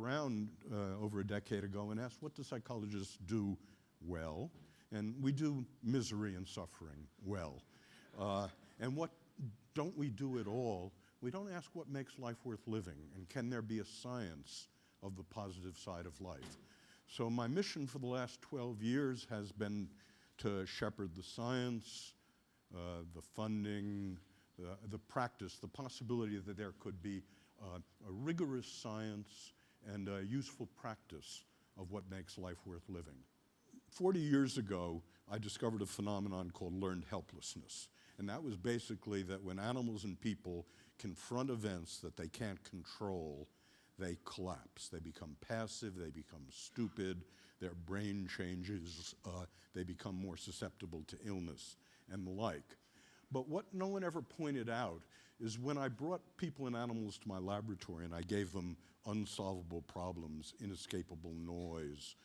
around over a decade ago and asked, what do psychologists do well? And we do misery and suffering well. And what don't we do at all? We don't ask what makes life worth living, and can there be a science of the positive side of life? So my mission for the last 12 years has been to shepherd the science, the funding, the practice, the possibility that there could be a rigorous science and a useful practice of what makes life worth living. 40 years ago, I discovered a phenomenon called learned helplessness. And that was basically that when animals and people confront events that they can't control, they collapse. They become passive, they become stupid, their brain changes, they become more susceptible to illness and the like. But what no one ever pointed out is when I brought people and animals to my laboratory and I gave them unsolvable problems, inescapable noise,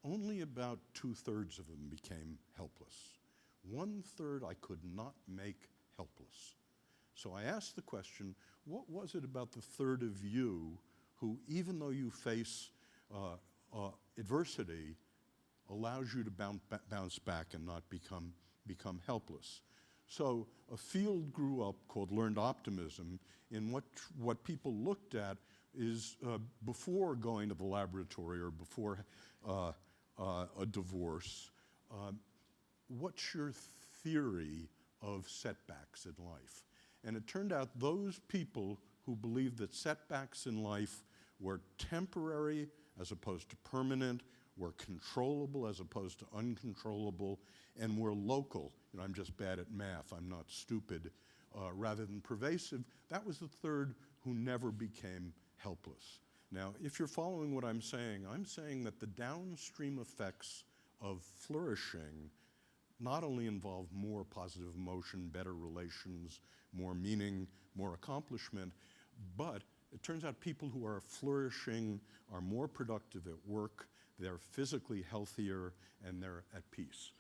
only about 2/3 of them became helpless. 1/3 I could not make helpless. So I asked the question, what was it about the third of you who, even though you face adversity, allows you to bounce back and not become helpless? So a field grew up called learned optimism, in what people looked at is before going to the laboratory or before a divorce, what's your theory of setbacks in life? And it turned out those people who believed that setbacks in life were temporary as opposed to permanent, were controllable as opposed to uncontrollable, and were local. You know, I'm just bad at math, I'm not stupid, rather than pervasive. That was the third who never became helpless. Now, if you're following what I'm saying that the downstream effects of flourishing not only involve more positive emotion, better relations, more meaning, more accomplishment, but it turns out people who are flourishing are more productive at work, they're physically healthier, and they're at peace.